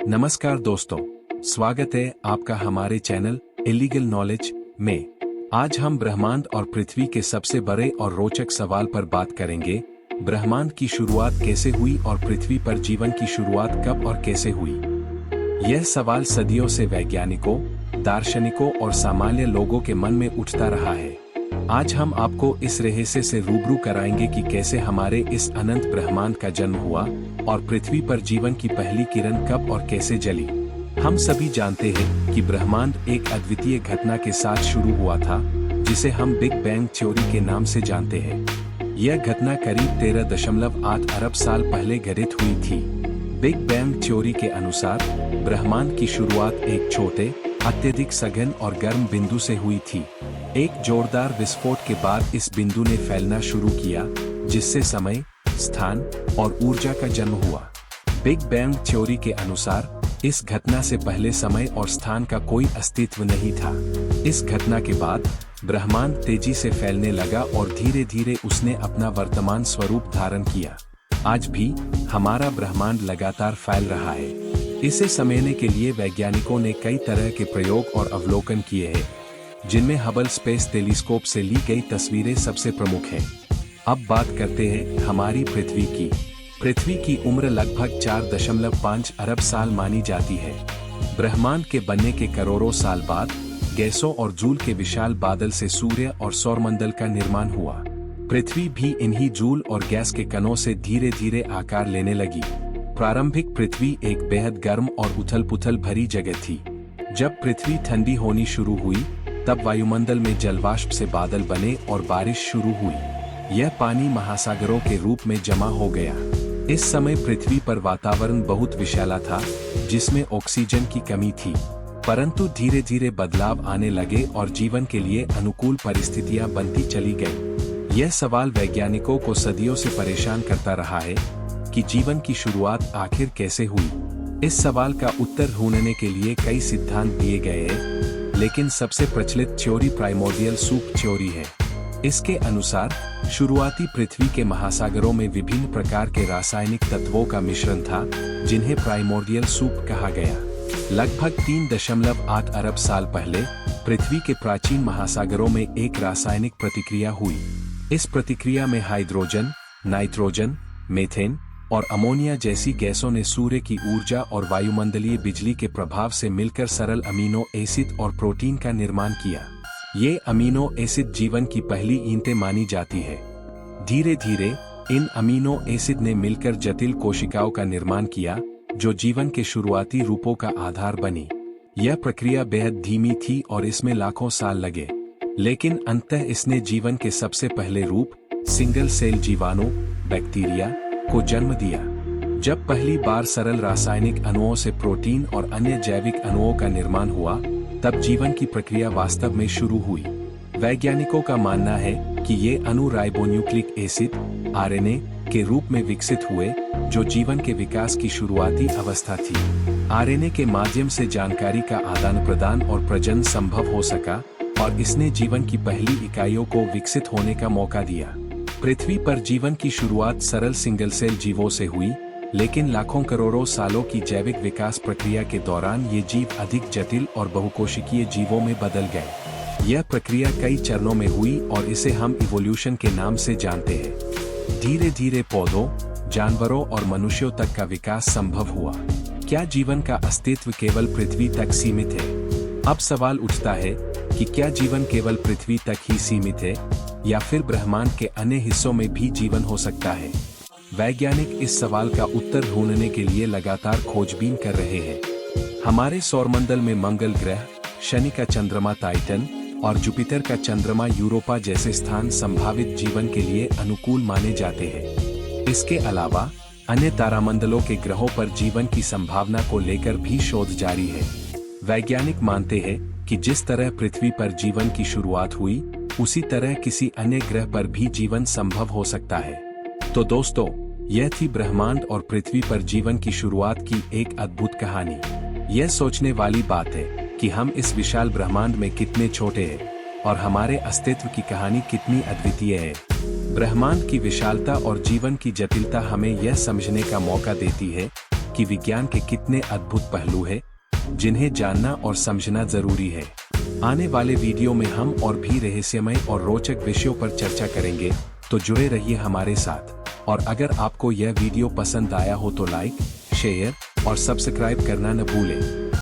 नमस्कार दोस्तों, स्वागत है आपका हमारे चैनल इलीगल नॉलेज में। आज हम ब्रह्मांड और पृथ्वी के सबसे बड़े और रोचक सवाल पर बात करेंगे। ब्रह्मांड की शुरुआत कैसे हुई और पृथ्वी पर जीवन की शुरुआत कब और कैसे हुई? यह सवाल सदियों से वैज्ञानिकों, दार्शनिकों और सामान्य लोगों के मन में उठता रहा है। आज हम आपको इस रहस्य से रूबरू कराएंगे कि कैसे हमारे इस अनंत ब्रह्मांड का जन्म हुआ और पृथ्वी पर जीवन की पहली किरण कब और कैसे जली। हम सभी जानते हैं कि ब्रह्मांड एक अद्वितीय घटना के साथ शुरू हुआ था, जिसे हम बिग बैंग थ्योरी के नाम से जानते हैं। यह घटना करीब 13.8 अरब साल पहले घटित हुई थी। बिग बैंग थ्योरी के अनुसार ब्रह्मांड की शुरुआत एक छोटे, अत्यधिक सघन और गर्म बिंदु से हुई थी। एक जोरदार विस्फोट के बाद इस बिंदु ने फैलना शुरू किया, जिससे समय, स्थान और ऊर्जा का जन्म हुआ। बिग बैंग थ्योरी के अनुसार इस घटना से पहले समय और स्थान का कोई अस्तित्व नहीं था। इस घटना के बाद ब्रह्मांड तेजी से फैलने लगा और धीरे धीरे उसने अपना वर्तमान स्वरूप धारण किया। आज भी हमारा ब्रह्मांड लगातार फैल रहा है। इसे समझने के लिए वैज्ञानिकों ने कई तरह के प्रयोग और अवलोकन किए हैं, जिनमें हबल स्पेस टेलीस्कोप से ली गई तस्वीरें सबसे प्रमुख हैं। अब बात करते हैं हमारी पृथ्वी की। पृथ्वी की उम्र लगभग 4.5 अरब साल मानी जाती है। ब्रह्मांड के बनने के करोड़ों साल बाद गैसों और धूल के विशाल बादल से सूर्य और सौरमंडल का निर्माण हुआ। पृथ्वी भी इन्हीं धूल और गैस के कणों से धीरे धीरे आकार लेने लगी। प्रारंभिक पृथ्वी एक बेहद गर्म और उथल-पुथल भरी जगह थी। जब पृथ्वी ठंडी होनी शुरू हुई, तब वायुमंडल में जलवाष्प से बादल बने और बारिश शुरू हुई। यह पानी महासागरों के रूप में जमा हो गया। इस समय पृथ्वी पर वातावरण बहुत विषैला था, जिसमें ऑक्सीजन की कमी थी। परंतु धीरे धीरे बदलाव आने लगे और जीवन के लिए अनुकूल परिस्थितियां बनती चली गईं। यह सवाल वैज्ञानिकों को सदियों से परेशान करता रहा है कि जीवन की शुरुआत आखिर कैसे हुई। इस सवाल का उत्तर ढूंढने के लिए कई सिद्धांत दिए गए हैं, लेकिन सबसे प्रचलित थ्योरी प्राइमोर्डियल सूप थ्योरी है। इसके अनुसार शुरुआती पृथ्वी के महासागरों में विभिन्न प्रकार के रासायनिक तत्वों का मिश्रण था, जिन्हें प्राइमोर्डियल सूप कहा गया। लगभग 3.8 अरब साल पहले पृथ्वी के प्राचीन महासागरों में एक रासायनिक प्रतिक्रिया हुई। इस प्रतिक्रिया में हाइड्रोजन, नाइट्रोजन, मीथेन और अमोनिया जैसी गैसों ने सूर्य की ऊर्जा और वायुमंडलीय बिजली के प्रभाव से मिलकर सरल अमीनो एसिड और प्रोटीन का निर्माण किया। ये अमीनो एसिड जीवन की पहली ईंटें मानी जाती है। धीरे धीरे इन अमीनो एसिड ने मिलकर जटिल कोशिकाओं का निर्माण किया, जो जीवन के शुरुआती रूपों का आधार बनी। यह प्रक्रिया बेहद धीमी थी और इसमें लाखों साल लगे, लेकिन अंततः इसने जीवन के सबसे पहले रूप, सिंगल सेल जीवाणु, बैक्टीरिया को जन्म दिया। जब पहली बार सरल रासायनिक अणुओं से प्रोटीन और अन्य जैविक अणुओं का निर्माण हुआ, तब जीवन की प्रक्रिया वास्तव में शुरू हुई। वैज्ञानिकों का मानना है कि ये अणु राइबोन्यूक्लिक एसिड (आरएनए) के रूप में विकसित हुए, जो जीवन के विकास की शुरुआती अवस्था थी। आरएनए के माध्यम से जानकारी का आदान प्रदान और प्रजनन संभव हो सका, और इसने जीवन की पहली इकाइयों को विकसित होने का मौका दिया। पृथ्वी पर जीवन की शुरुआत सरल सिंगल सेल जीवों से हुई, लेकिन लाखों करोड़ों सालों की जैविक विकास प्रक्रिया के दौरान ये जीव अधिक जटिल और बहुकोशिकीय जीवों में बदल गए। यह प्रक्रिया कई चरणों में हुई और इसे हम इवोल्यूशन के नाम से जानते हैं। धीरे धीरे पौधों, जानवरों और मनुष्यों तक का विकास संभव हुआ। क्या जीवन का अस्तित्व केवल पृथ्वी तक सीमित है? अब सवाल उठता है कि क्या जीवन केवल पृथ्वी तक ही सीमित है, या फिर ब्रह्मांड के अन्य हिस्सों में भी जीवन हो सकता है? वैज्ञानिक इस सवाल का उत्तर ढूंढने के लिए लगातार खोजबीन कर रहे हैं। हमारे सौरमंडल में मंगल ग्रह, शनि का चंद्रमा टाइटन और जुपिटर का चंद्रमा यूरोपा जैसे स्थान संभावित जीवन के लिए अनुकूल माने जाते हैं। इसके अलावा अन्य तारामंडलों के ग्रहों पर जीवन की संभावना को लेकर भी शोध जारी है। वैज्ञानिक मानते हैं कि जिस तरह पृथ्वी पर जीवन की शुरुआत हुई, उसी तरह किसी अन्य ग्रह पर भी जीवन संभव हो सकता है। तो दोस्तों, यह थी ब्रह्मांड और पृथ्वी पर जीवन की शुरुआत की एक अद्भुत कहानी। यह सोचने वाली बात है कि हम इस विशाल ब्रह्मांड में कितने छोटे हैं और हमारे अस्तित्व की कहानी कितनी अद्वितीय है। ब्रह्मांड की विशालता और जीवन की जटिलता हमें यह समझने का मौका देती है कि विज्ञान के कितने अद्भुत पहलू हैं, जिन्हें जानना और समझना जरूरी है। आने वाले वीडियो में हम और भी रहस्यमय और रोचक विषयों पर चर्चा करेंगे, तो जुड़े रहिए हमारे साथ। और अगर आपको यह वीडियो पसंद आया हो तो लाइक, शेयर और सब्सक्राइब करना न भूलें।